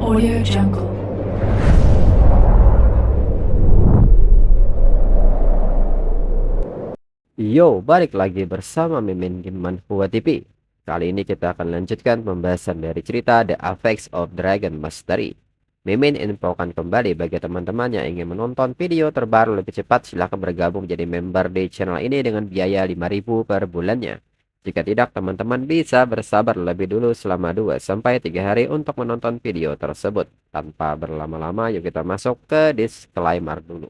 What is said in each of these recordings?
Audio Jungle. Yo, balik lagi bersama Mimin Game Manhua TV. Kali ini kita akan lanjutkan pembahasan dari cerita The Apex of Dragon Mastery. Mimin infokan kembali bagi teman-teman yang ingin menonton video terbaru lebih cepat, silahkan bergabung jadi member di channel ini dengan biaya 5.000 per bulannya. Jika tidak, teman-teman bisa bersabar lebih dulu selama 2-3 hari untuk menonton video tersebut. Tanpa berlama-lama, yuk kita masuk ke disclaimer dulu.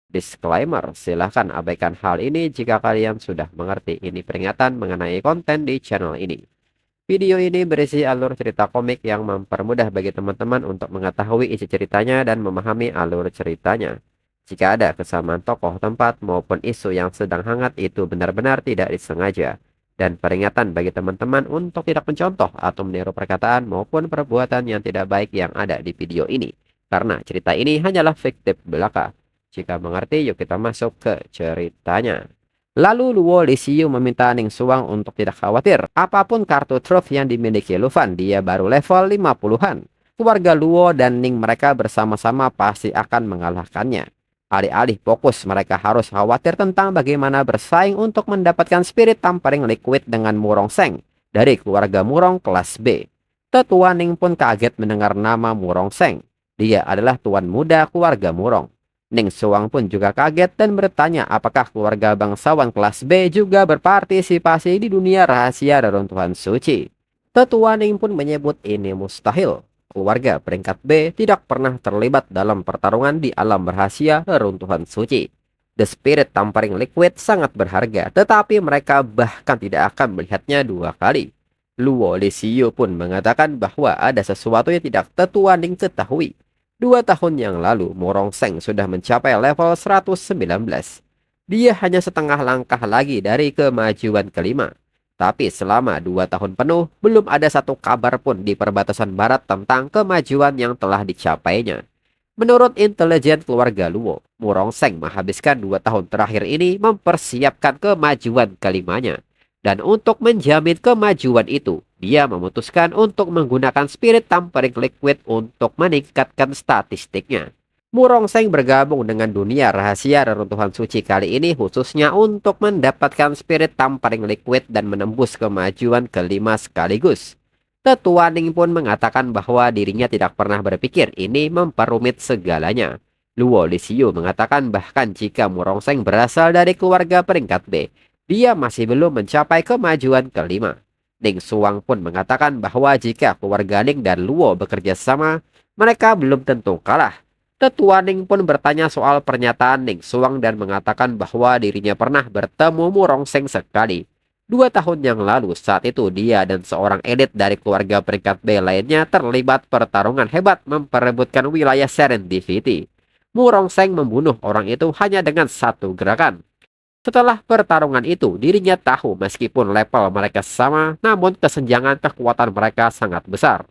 Disclaimer, silahkan abaikan hal ini jika kalian sudah mengerti. Ini peringatan mengenai konten di channel ini. Video ini berisi alur cerita komik yang mempermudah bagi teman-teman untuk mengetahui isi ceritanya dan memahami alur ceritanya. Jika ada kesamaan tokoh, tempat, maupun isu yang sedang hangat, itu benar-benar tidak disengaja. Dan peringatan bagi teman-teman untuk tidak mencontoh atau meniru perkataan maupun perbuatan yang tidak baik yang ada di video ini. Karena cerita ini hanyalah fiktif belaka. Jika mengerti, yuk kita masuk ke ceritanya. Lalu Luo Lisiu meminta Ning Xuang untuk tidak khawatir. Apapun kartu truf yang dimiliki Lufan, dia baru level 50-an. Keluarga Luo dan Ning mereka bersama-sama pasti akan mengalahkannya. Alih-alih fokus, mereka harus khawatir tentang bagaimana bersaing untuk mendapatkan spirit tampering liquid dengan Murong Seng dari keluarga Murong kelas B. Tetua Ning pun kaget mendengar nama Murong Seng. Dia adalah tuan muda keluarga Murong. Ning Xuang pun juga kaget dan bertanya apakah keluarga bangsawan kelas B juga berpartisipasi di dunia rahasia reruntuhan suci. Tetua Ning pun menyebut ini mustahil. Keluarga peringkat B tidak pernah terlibat dalam pertarungan di alam rahasia reruntuhan suci. The Spirit Tampering Liquid sangat berharga, tetapi mereka bahkan tidak akan melihatnya dua kali. Luo Lisiu pun mengatakan bahwa ada sesuatu yang tidak Tetua Ning ketahui. 2 tahun yang lalu, Murong Seng sudah mencapai level 119. Dia hanya setengah langkah lagi dari kemajuan kelima. Tapi selama 2 tahun penuh, belum ada satu kabar pun di perbatasan barat tentang kemajuan yang telah dicapainya. Menurut intelijen keluarga Luo, Murong Seng menghabiskan 2 tahun terakhir ini mempersiapkan kemajuan kelimanya. Dan untuk menjamin kemajuan itu, dia memutuskan untuk menggunakan spirit tampering liquid untuk meningkatkan statistiknya. Murong Seng bergabung dengan dunia rahasia reruntuhan suci kali ini khususnya untuk mendapatkan spirit tampering liquid dan menembus kemajuan kelima sekaligus. Tetua Ning pun mengatakan bahwa dirinya tidak pernah berpikir ini memperumit segalanya. Luo Lisiu mengatakan bahkan jika Murong Seng berasal dari keluarga peringkat B, dia masih belum mencapai kemajuan kelima. Ning Xuang pun mengatakan bahwa jika keluarga Ning dan Luo bekerja sama, mereka belum tentu kalah. Tetua Ning pun bertanya soal pernyataan Ning Xuang dan mengatakan bahwa dirinya pernah bertemu Murong Seng sekali. 2 tahun yang lalu, saat itu dia dan seorang elit dari keluarga peringkat B lainnya terlibat pertarungan hebat memperebutkan wilayah Serendipity. Murong Seng membunuh orang itu hanya dengan satu gerakan. Setelah pertarungan itu, dirinya tahu meskipun level mereka sama, namun kesenjangan kekuatan mereka sangat besar.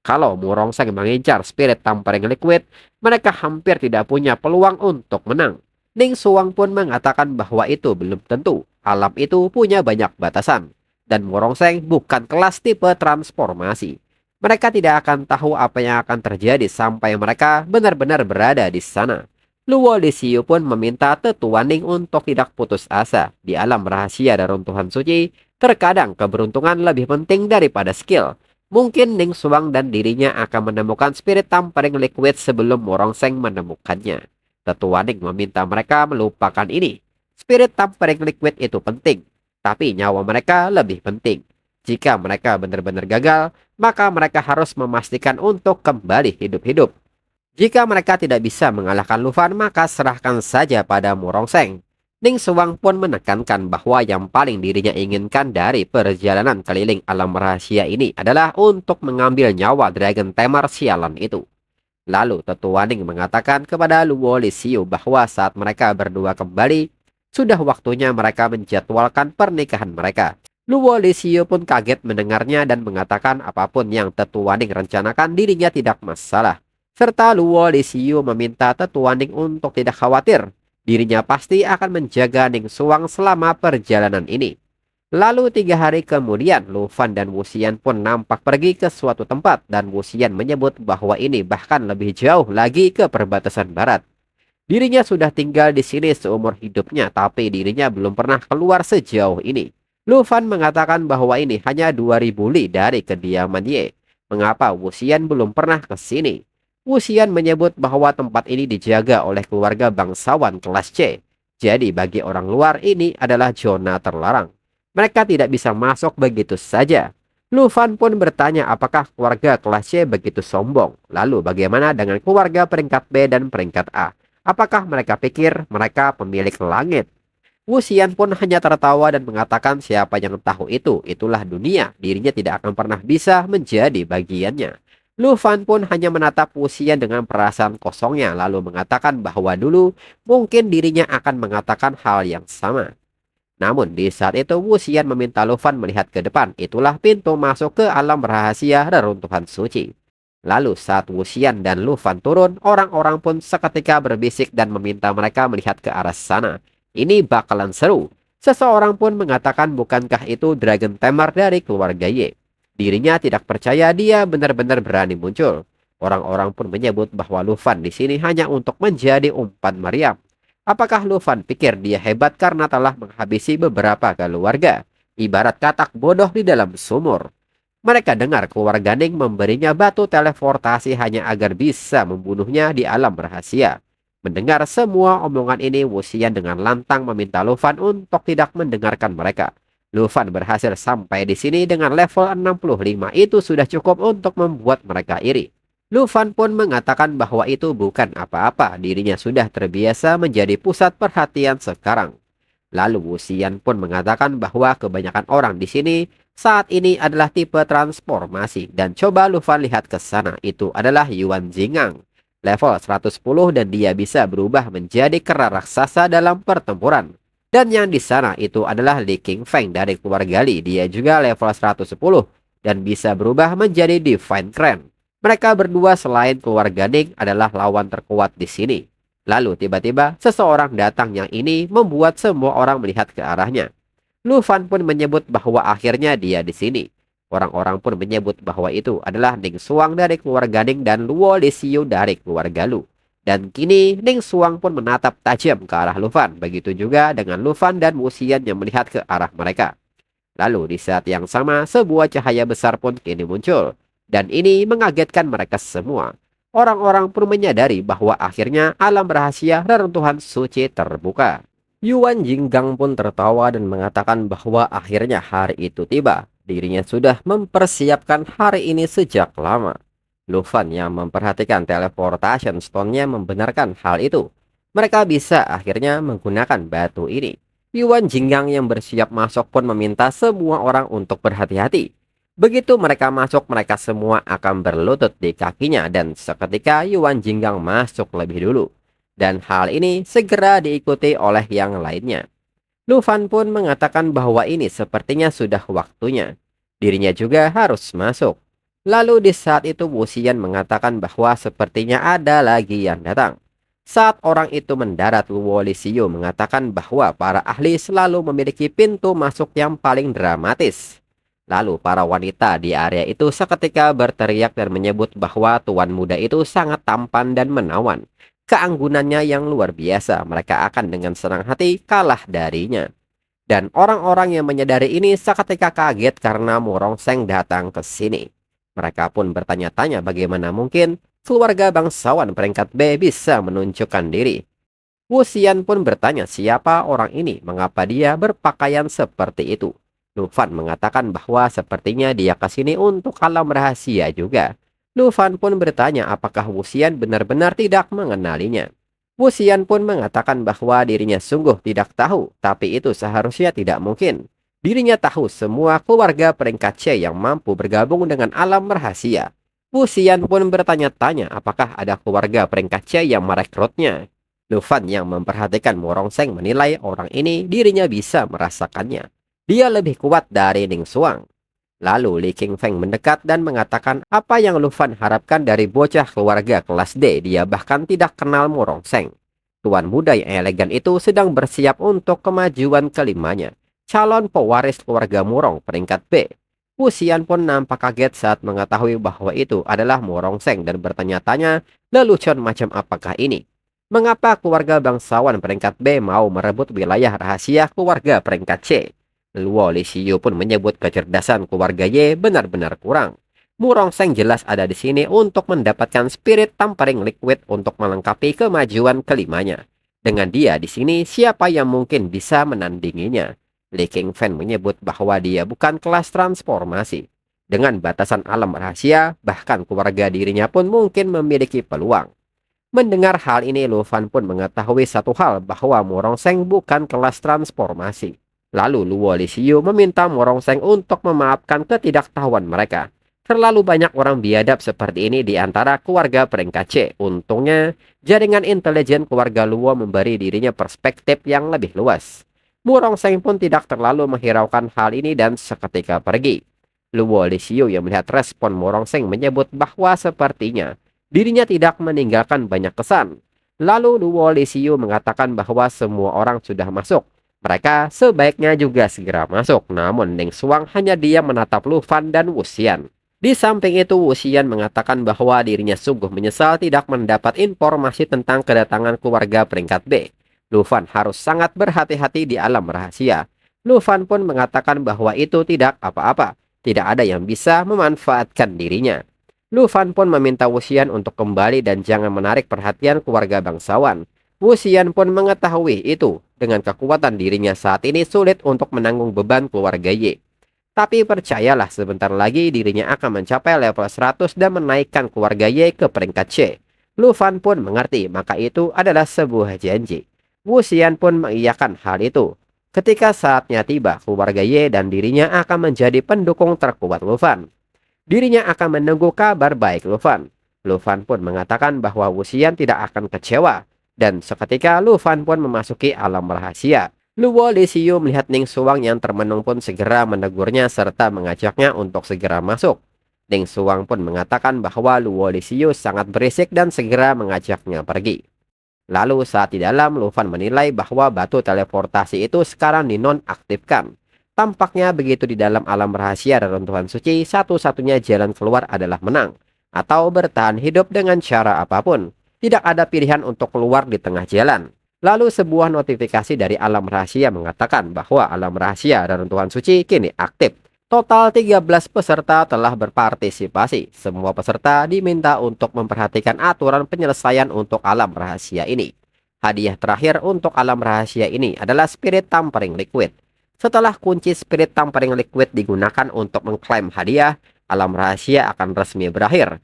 Kalau Murong Seng mengincar spirit tampering liquid, mereka hampir tidak punya peluang untuk menang. Ning Xuang pun mengatakan bahwa itu belum tentu. Alam itu punya banyak batasan. Dan Murong Seng bukan kelas tipe transformasi. Mereka tidak akan tahu apa yang akan terjadi sampai mereka benar-benar berada di sana. Luo Lisiu pun meminta Tetua Ning untuk tidak putus asa. Di alam rahasia reruntuhan suci, terkadang keberuntungan lebih penting daripada skill. Mungkin Ning Xuang dan dirinya akan menemukan spirit tampering liquid sebelum Murong Seng menemukannya. Tetua Ning meminta mereka melupakan ini. Spirit tampering liquid itu penting, tapi nyawa mereka lebih penting. Jika mereka benar-benar gagal, maka mereka harus memastikan untuk kembali hidup-hidup. Jika mereka tidak bisa mengalahkan Lufan, maka serahkan saja pada Murong Seng. Ning Xuang pun menekankan bahwa yang paling dirinya inginkan dari perjalanan keliling alam rahasia ini adalah untuk mengambil nyawa Dragon Tamer sialan itu. Lalu Tetua Ning mengatakan kepada Luo Lisiu bahwa saat mereka berdua kembali, sudah waktunya mereka menjadwalkan pernikahan mereka. Luo Lisiu pun kaget mendengarnya dan mengatakan apapun yang Tetua Ning rencanakan dirinya tidak masalah. Serta Luo Lisiu meminta Tetua Ning untuk tidak khawatir. Dirinya pasti akan menjaga Ning Xuang selama perjalanan ini. Lalu 3 hari kemudian, Lu Fan dan Wuxian pun nampak pergi ke suatu tempat dan Wuxian menyebut bahwa ini bahkan lebih jauh lagi ke perbatasan barat. Dirinya sudah tinggal di sini seumur hidupnya, tapi dirinya belum pernah keluar sejauh ini. Lu Fan mengatakan bahwa ini hanya 2000 li dari kediaman Ye. Mengapa Wuxian belum pernah ke sini? Wuxian menyebut bahwa tempat ini dijaga oleh keluarga bangsawan kelas C. Jadi bagi orang luar ini adalah zona terlarang. Mereka tidak bisa masuk begitu saja. Lu Fan pun bertanya apakah keluarga kelas C begitu sombong. Lalu bagaimana dengan keluarga peringkat B dan peringkat A? Apakah mereka pikir mereka pemilik langit? Wuxian pun hanya tertawa dan mengatakan siapa yang tahu itu, itulah dunia. Dirinya tidak akan pernah bisa menjadi bagiannya. Lu Fan pun hanya menatap Wuxian dengan perasaan kosongnya lalu mengatakan bahwa dulu mungkin dirinya akan mengatakan hal yang sama. Namun di saat itu Wuxian meminta Lu Fan melihat ke depan. Itulah pintu masuk ke alam rahasia reruntuhan suci. Lalu saat Wuxian dan Lu Fan turun, orang-orang pun seketika berbisik dan meminta mereka melihat ke arah sana. Ini bakalan seru. Seseorang pun mengatakan bukankah itu Dragon Tamer dari keluarga Ye. Dirinya tidak percaya dia benar-benar berani muncul. Orang-orang pun menyebut bahwa Lu Fan di sini hanya untuk menjadi umpan meriam. Apakah Lu Fan pikir dia hebat karena telah menghabisi beberapa keluarga? Ibarat katak bodoh di dalam sumur. Mereka dengar keluarga Ning memberinya batu teleportasi hanya agar bisa membunuhnya di alam rahasia. Mendengar semua omongan ini, Wuxian dengan lantang meminta Lu Fan untuk tidak mendengarkan mereka. Lu Fan berhasil sampai di sini dengan level 65. Itu sudah cukup untuk membuat mereka iri. Lu Fan pun mengatakan bahwa itu bukan apa-apa. Dirinya sudah terbiasa menjadi pusat perhatian sekarang. Lalu Wuxian pun mengatakan bahwa kebanyakan orang di sini saat ini adalah tipe transformasi. Dan coba Lu Fan lihat ke sana. Itu adalah Yuan Jingang. Level 110 dan dia bisa berubah menjadi kera raksasa dalam pertempuran. Dan yang di sana itu adalah Li Qingfeng dari keluarga Li. Dia juga level 110 dan bisa berubah menjadi Divine Crane. Mereka berdua selain keluarga Ning adalah lawan terkuat di sini. Lalu tiba-tiba seseorang datang yang ini membuat semua orang melihat ke arahnya. Lu Fan pun menyebut bahwa akhirnya dia di sini. Orang-orang pun menyebut bahwa itu adalah Ning Xuang dari keluarga Ning dan Luo Lisiu dari keluarga Lu. Dan kini Ning Xuang pun menatap tajam ke arah Lu Fan. Begitu juga dengan Lu Fan dan Wuxian yang melihat ke arah mereka. Lalu di saat yang sama sebuah cahaya besar pun kini muncul. Dan ini mengagetkan mereka semua. Orang-orang pun menyadari bahwa akhirnya alam rahasia reruntuhan suci terbuka. Yuan Jinggang pun tertawa dan mengatakan bahwa akhirnya hari itu tiba. Dirinya sudah mempersiapkan hari ini sejak lama. Lu Fan yang memperhatikan teleportation stone-nya membenarkan hal itu. Mereka bisa akhirnya menggunakan batu ini. Yuan Jinggang yang bersiap masuk pun meminta semua orang untuk berhati-hati. Begitu mereka masuk, mereka semua akan berlutut di kakinya dan seketika Yuan Jinggang masuk lebih dulu. Dan hal ini segera diikuti oleh yang lainnya. Lu Fan pun mengatakan bahwa ini sepertinya sudah waktunya. Dirinya juga harus masuk. Lalu di saat itu Wuxian mengatakan bahwa sepertinya ada lagi yang datang. Saat orang itu mendarat, Luo Lisiu mengatakan bahwa para ahli selalu memiliki pintu masuk yang paling dramatis. Lalu para wanita di area itu seketika berteriak dan menyebut bahwa tuan muda itu sangat tampan dan menawan. Keanggunannya yang luar biasa, mereka akan dengan senang hati kalah darinya. Dan orang-orang yang menyadari ini seketika kaget karena Mu Rongsheng datang ke sini. Mereka pun bertanya-tanya bagaimana mungkin keluarga bangsawan peringkat B bisa menunjukkan diri. Wuxian pun bertanya siapa orang ini, mengapa dia berpakaian seperti itu. Lu Fan mengatakan bahwa sepertinya dia ke sini untuk alam rahasia juga. Lu Fan pun bertanya apakah Wuxian benar-benar tidak mengenalinya. Wuxian pun mengatakan bahwa dirinya sungguh tidak tahu, tapi itu seharusnya tidak mungkin. Dirinya tahu semua keluarga peringkat C yang mampu bergabung dengan alam rahasia. Wuxian pun bertanya-tanya apakah ada keluarga peringkat C yang merekrutnya. Lu Fan yang memperhatikan Mu Rongsheng menilai orang ini dirinya bisa merasakannya. Dia lebih kuat dari Ning Xuang. Lalu Li Qingfeng mendekat dan mengatakan apa yang Lu Fan harapkan dari bocah keluarga kelas D. Dia bahkan tidak kenal Mu Rongsheng. Tuan muda yang elegan itu sedang bersiap untuk kemajuan kelimanya. calon pewaris keluarga Murong peringkat B. Wu Xian pun nampak kaget saat mengetahui bahwa itu adalah Murong Seng dan bertanya-tanya, lelucon macam apakah ini? Mengapa keluarga bangsawan peringkat B mau merebut wilayah rahasia keluarga peringkat C? Luo Lisiu pun menyebut kecerdasan keluarga Y benar-benar kurang. Murong Seng jelas ada di sini untuk mendapatkan spirit tampering liquid untuk melengkapi kemajuan kelimanya. Dengan dia di sini, siapa yang mungkin bisa menandinginya? Li Qingfen menyebut bahwa dia bukan kelas transformasi. Dengan batasan alam rahasia, bahkan keluarga dirinya pun mungkin memiliki peluang. Mendengar hal ini, Lu Fan pun mengetahui satu hal bahwa Murong Seng bukan kelas transformasi. Lalu Luo Lisiu meminta Murong Seng untuk memaafkan ketidaktahuan mereka. Terlalu banyak orang biadab seperti ini di antara keluarga peringkat C. Untungnya, jaringan intelijen keluarga Luo memberi dirinya perspektif yang lebih luas. Murong Seng pun tidak terlalu menghiraukan hal ini dan seketika pergi. Luo Lisiu yang melihat respon Murong Seng menyebut bahwa sepertinya dirinya tidak meninggalkan banyak kesan. Lalu Luo Lisiu mengatakan bahwa semua orang sudah masuk. Mereka sebaiknya juga segera masuk. Namun Ning Xuang hanya diam menatap Lu Fan dan Wu Xian. Di samping itu, Wu Xian mengatakan bahwa dirinya sungguh menyesal tidak mendapat informasi tentang kedatangan keluarga peringkat B. Lu Fan harus sangat berhati-hati di alam rahasia. Lu Fan pun mengatakan bahwa itu tidak apa-apa. Tidak ada yang bisa memanfaatkan dirinya. Lu Fan pun meminta Wu Xian untuk kembali dan jangan menarik perhatian keluarga bangsawan. Wu Xian pun mengetahui itu. Dengan kekuatan dirinya saat ini sulit untuk menanggung beban keluarga Y. Tapi percayalah, sebentar lagi dirinya akan mencapai level 100 dan menaikkan keluarga Y ke peringkat C. Lu Fan pun mengerti, maka itu adalah sebuah janji. Wu Xian pun mengiyakan hal itu. Ketika saatnya tiba, keluarga Y dan dirinya akan menjadi pendukung terkuat Lu Fan. Dirinya akan menunggu kabar baik Lu Fan. Lu Fan pun mengatakan bahwa Wu Xian tidak akan kecewa. Dan seketika Lu Fan pun memasuki alam rahasia. Luo Lisiu melihat Ning Xuang yang termenung pun segera menegurnya serta mengajaknya untuk segera masuk. Ning Xuang pun mengatakan bahwa Luo Lisiu sangat berisik dan segera mengajaknya pergi. Lalu saat di dalam, Lu Fan menilai bahwa batu teleportasi itu sekarang dinonaktifkan. Tampaknya begitu di dalam alam rahasia reruntuhan suci, satu-satunya jalan keluar adalah menang. Atau bertahan hidup dengan cara apapun. Tidak ada pilihan untuk keluar di tengah jalan. Lalu sebuah notifikasi dari alam rahasia mengatakan bahwa alam rahasia reruntuhan suci kini aktif. Total 13 peserta telah berpartisipasi. Semua peserta diminta untuk memperhatikan aturan penyelesaian untuk alam rahasia ini. Hadiah terakhir untuk alam rahasia ini adalah Spirit Tampering Liquid. Setelah kunci Spirit Tampering Liquid digunakan untuk mengklaim hadiah, alam rahasia akan resmi berakhir.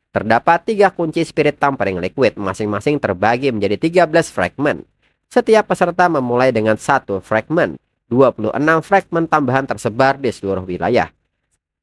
Terdapat 3 kunci Spirit Tampering Liquid, masing-masing terbagi menjadi 13 fragmen. Setiap peserta memulai dengan 1 fragmen. 26 fragmen tambahan tersebar di seluruh wilayah.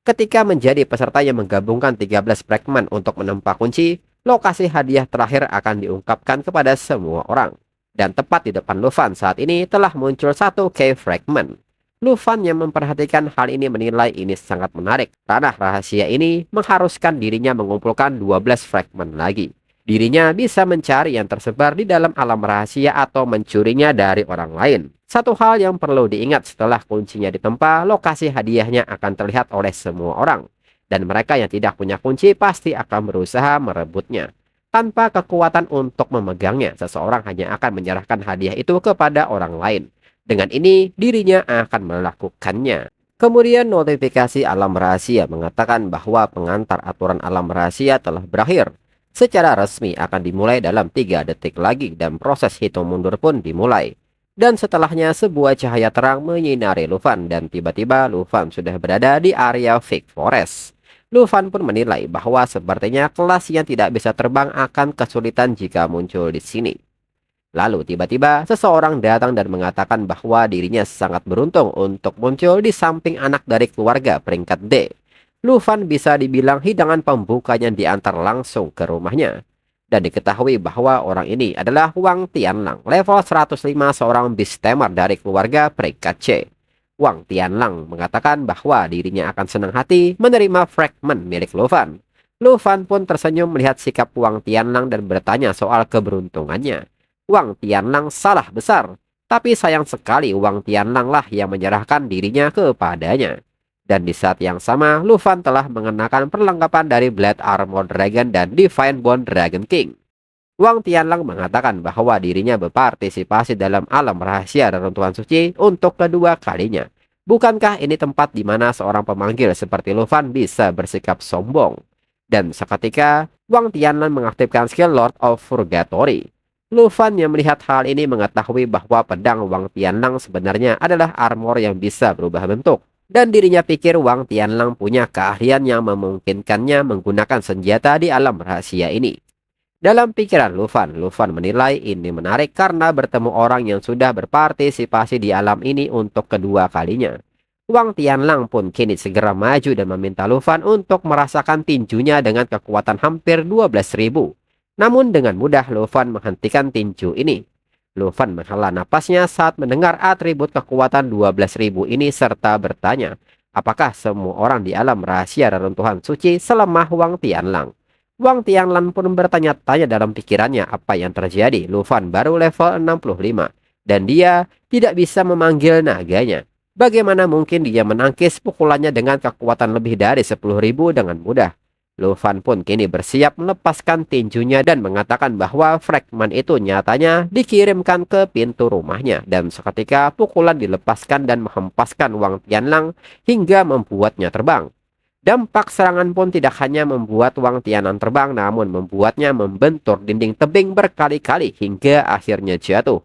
Ketika menjadi peserta yang menggabungkan 13 fragmen untuk menempa kunci, lokasi hadiah terakhir akan diungkapkan kepada semua orang. Dan tepat di depan Lu Fan saat ini telah muncul 1 K fragmen. Lu Fan yang memperhatikan hal ini menilai ini sangat menarik. Ranah rahasia ini mengharuskan dirinya mengumpulkan 12 fragmen lagi. Dirinya bisa mencari yang tersebar di dalam alam rahasia atau mencurinya dari orang lain. Satu hal yang perlu diingat, setelah kuncinya ditempa, lokasi hadiahnya akan terlihat oleh semua orang. Dan mereka yang tidak punya kunci pasti akan berusaha merebutnya. Tanpa kekuatan untuk memegangnya, seseorang hanya akan menyerahkan hadiah itu kepada orang lain. Dengan ini, dirinya akan melakukannya. Kemudian notifikasi alam rahasia mengatakan bahwa pengantar aturan alam rahasia telah berakhir. Secara resmi akan dimulai dalam 3 detik lagi dan proses hitung mundur pun dimulai. Dan setelahnya sebuah cahaya terang menyinari Lu Fan dan tiba-tiba Lu Fan sudah berada di area Fake Forest. Lu Fan pun menilai bahwa sepertinya kelas yang tidak bisa terbang akan kesulitan jika muncul di sini. Lalu tiba-tiba seseorang datang dan mengatakan bahwa dirinya sangat beruntung untuk muncul di samping anak dari keluarga peringkat D. Lu Fan bisa dibilang hidangan pembukanya diantar langsung ke rumahnya. Dan diketahui bahwa orang ini adalah Wang Tianlang, level 105 seorang beastamer dari keluarga peringkat C. Wang Tianlang mengatakan bahwa dirinya akan senang hati menerima fragmen milik Lu Fan. Lu Fan pun tersenyum melihat sikap Wang Tianlang dan bertanya soal keberuntungannya. Wang Tianlang salah besar. Tapi sayang sekali Wang Tianlang lah yang menyerahkan dirinya kepadanya. Dan di saat yang sama, Lu Fan telah mengenakan perlengkapan dari Blade Armor Dragon dan Divine Bond Dragon King. Wang Tianlang mengatakan bahwa dirinya berpartisipasi dalam alam rahasia reruntuhan suci untuk kedua kalinya. Bukankah ini tempat di mana seorang pemanggil seperti Lu Fan bisa bersikap sombong? Dan seketika, Wang Tianlang mengaktifkan skill Lord of Purgatory. Lu Fan yang melihat hal ini mengetahui bahwa pedang Wang Tianlang sebenarnya adalah armor yang bisa berubah bentuk. Dan dirinya pikir Wang Tianlang punya keahlian yang memungkinkannya menggunakan senjata di alam rahasia ini. Dalam pikiran Lu Fan menilai ini menarik karena bertemu orang yang sudah berpartisipasi di alam ini untuk kedua kalinya. Wang Tianlang pun kini segera maju dan meminta Lu Fan untuk merasakan tinjunya dengan kekuatan hampir 12.000. Namun dengan mudah Lu Fan menghentikan tinju ini. Lu Fan menghela napasnya saat mendengar atribut kekuatan 12.000 ini serta bertanya, apakah semua orang di alam rahasia reruntuhan suci selemah Wang Tianlang? Wang Tianlang pun bertanya-tanya dalam pikirannya apa yang terjadi. Lu Fan baru level 65 dan dia tidak bisa memanggil naganya. Bagaimana mungkin dia menangkis pukulannya dengan kekuatan lebih dari 10.000 dengan mudah? Lu Fan pun kini bersiap melepaskan tinjunya dan mengatakan bahwa fragmen itu nyatanya dikirimkan ke pintu rumahnya. Dan seketika pukulan dilepaskan dan menghempaskan Wang Tianlang hingga membuatnya terbang. Dampak serangan pun tidak hanya membuat Wang Tianlang terbang, namun membuatnya membentur dinding tebing berkali-kali hingga akhirnya jatuh.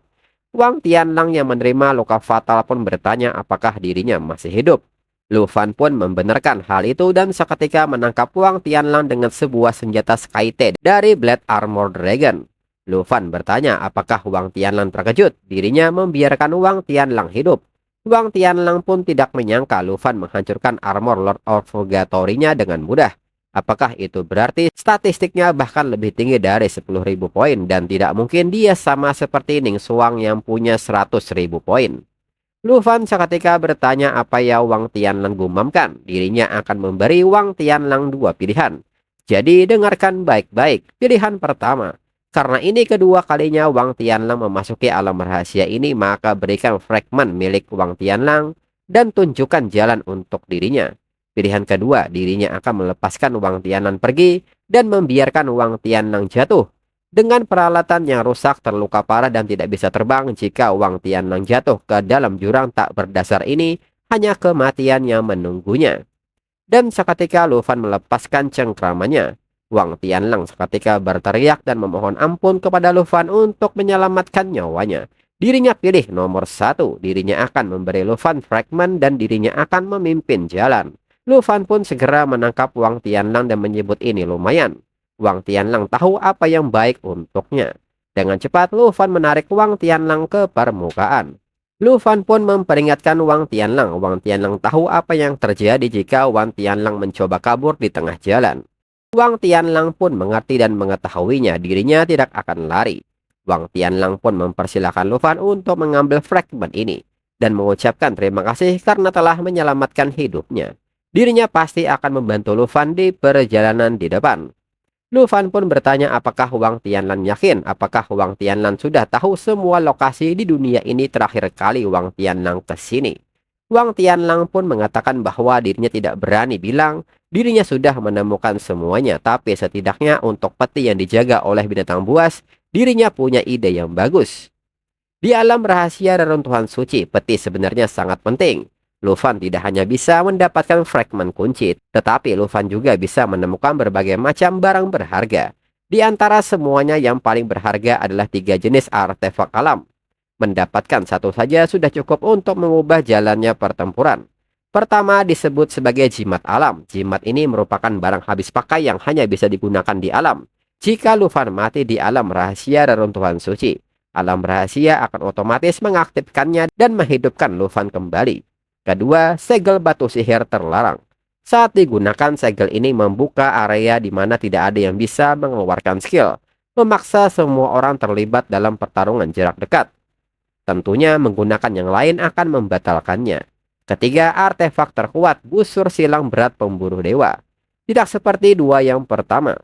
Wang Tianlang yang menerima luka fatal pun bertanya apakah dirinya masih hidup. Lu Fan pun membenarkan hal itu dan seketika menangkap Wang Tianlang dengan sebuah senjata Sky-Te dari Blade Armor Dragon. Lu Fan bertanya apakah Wang Tianlang terkejut. Dirinya membiarkan Wang Tianlang hidup. Wang Tianlang pun tidak menyangka Lu Fan menghancurkan armor Lord of Purgatory-nya dengan mudah. Apakah itu berarti statistiknya bahkan lebih tinggi dari 10.000 poin dan tidak mungkin dia sama seperti Ning Xuang yang punya 100.000 poin? Lu Fan seketika bertanya apa yang Wang Tianlang gumamkan. Dirinya akan memberi Wang Tianlang dua pilihan. Jadi dengarkan baik-baik. Pilihan pertama. Karena ini kedua kalinya Wang Tianlang memasuki alam rahasia ini, maka berikan fragmen milik Wang Tianlang dan tunjukkan jalan untuk dirinya. Pilihan kedua, dirinya akan melepaskan Wang Tianlang pergi dan membiarkan Wang Tianlang jatuh. Dengan peralatan yang rusak, terluka parah dan tidak bisa terbang, jika Wang Tianlang jatuh ke dalam jurang tak berdasar ini, hanya kematian yang menunggunya. Dan seketika Lu Fan melepaskan cengkramannya. Wang Tianlang seketika berteriak dan memohon ampun kepada Lu Fan untuk menyelamatkan nyawanya. Dirinya pilih nomor 1. Dirinya akan memberi Lu Fan fragmen dan dirinya akan memimpin jalan. Lu Fan pun segera menangkap Wang Tianlang dan menyebut ini lumayan. Wang Tianlang tahu apa yang baik untuknya. Dengan cepat Lu Fan menarik Wang Tianlang ke permukaan. Lu Fan pun memperingatkan Wang Tianlang. Wang Tianlang tahu apa yang terjadi jika Wang Tianlang mencoba kabur di tengah jalan. Wang Tianlang pun mengerti dan mengetahuinya dirinya tidak akan lari. Wang Tianlang pun mempersilahkan Lu Fan untuk mengambil fragmen ini dan mengucapkan terima kasih karena telah menyelamatkan hidupnya. Dirinya pasti akan membantu Lu Fan di perjalanan di depan. Lu Fan pun bertanya apakah Wang Tianlang yakin, apakah Wang Tianlang sudah tahu semua lokasi di dunia ini terakhir kali Wang Tianlang ke sini. Wang Tianlang pun mengatakan bahwa dirinya tidak berani bilang dirinya sudah menemukan semuanya, tapi setidaknya untuk peti yang dijaga oleh binatang buas, dirinya punya ide yang bagus. Di alam rahasia reruntuhan suci, peti sebenarnya sangat penting. Lu Fan tidak hanya bisa mendapatkan fragmen kunci, tetapi Lu Fan juga bisa menemukan berbagai macam barang berharga. Di antara semuanya yang paling berharga adalah 3 jenis artefak alam. Mendapatkan satu saja sudah cukup untuk mengubah jalannya pertempuran. Pertama disebut sebagai jimat alam. Jimat ini merupakan barang habis pakai yang hanya bisa digunakan di alam. Jika Lu Fan mati di alam rahasia reruntuhan suci, alam rahasia akan otomatis mengaktifkannya dan menghidupkan Lu Fan kembali. Kedua, segel batu sihir terlarang. Saat digunakan, segel ini membuka area di mana tidak ada yang bisa mengeluarkan skill, memaksa semua orang terlibat dalam pertarungan jarak dekat. Tentunya menggunakan yang lain akan membatalkannya. Ketiga, artefak terkuat, busur silang berat pemburu dewa. Tidak seperti dua yang pertama.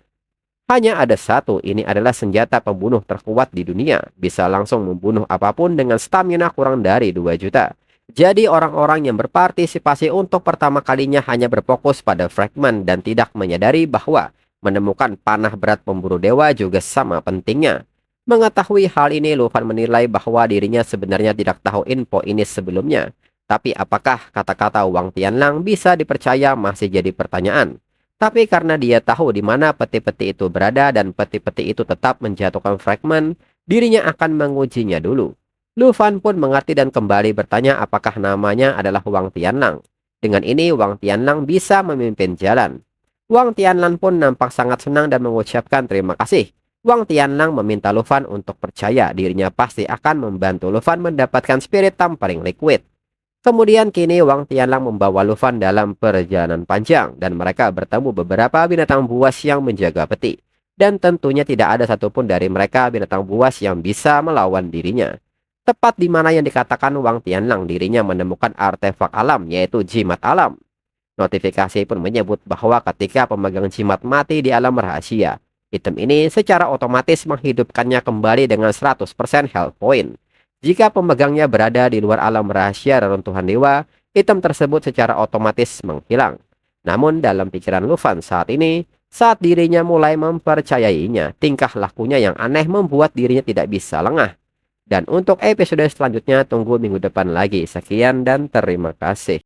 Hanya ada satu, ini adalah senjata pembunuh terkuat di dunia. Bisa langsung membunuh apapun dengan stamina kurang dari 2 juta. Jadi orang-orang yang berpartisipasi untuk pertama kalinya hanya berfokus pada fragmen dan tidak menyadari bahwa menemukan panah berat pemburu dewa juga sama pentingnya. Mengetahui hal ini, Luffy menilai bahwa dirinya sebenarnya tidak tahu info ini sebelumnya. Tapi apakah kata-kata Wang Tianlang bisa dipercaya masih jadi pertanyaan. Tapi karena dia tahu di mana peti-peti itu berada dan peti-peti itu tetap menjatuhkan fragmen, dirinya akan mengujinya dulu. Lu Fan pun mengerti dan kembali bertanya apakah namanya adalah Wang Tianlang. Dengan ini Wang Tianlang bisa memimpin jalan. Wang Tianlang pun nampak sangat senang dan mengucapkan terima kasih. Wang Tianlang meminta Lu Fan untuk percaya dirinya pasti akan membantu Lu Fan mendapatkan spirit tampering liquid. Kemudian kini Wang Tianlang membawa Lu Fan dalam perjalanan panjang dan mereka bertemu beberapa binatang buas yang menjaga peti. Dan tentunya tidak ada satupun dari mereka binatang buas yang bisa melawan dirinya. Tepat di mana yang dikatakan Wang Tianlang dirinya menemukan artefak alam yaitu jimat alam. Notifikasi pun menyebut bahwa ketika pemegang jimat mati di alam rahasia, item ini secara otomatis menghidupkannya kembali dengan 100% health point. Jika pemegangnya berada di luar alam rahasia reruntuhan dewa, item tersebut secara otomatis menghilang. Namun dalam pikiran Luffy saat ini, saat dirinya mulai mempercayainya, tingkah lakunya yang aneh membuat dirinya tidak bisa lengah. Dan untuk episode selanjutnya tunggu minggu depan lagi. Sekian dan terima kasih.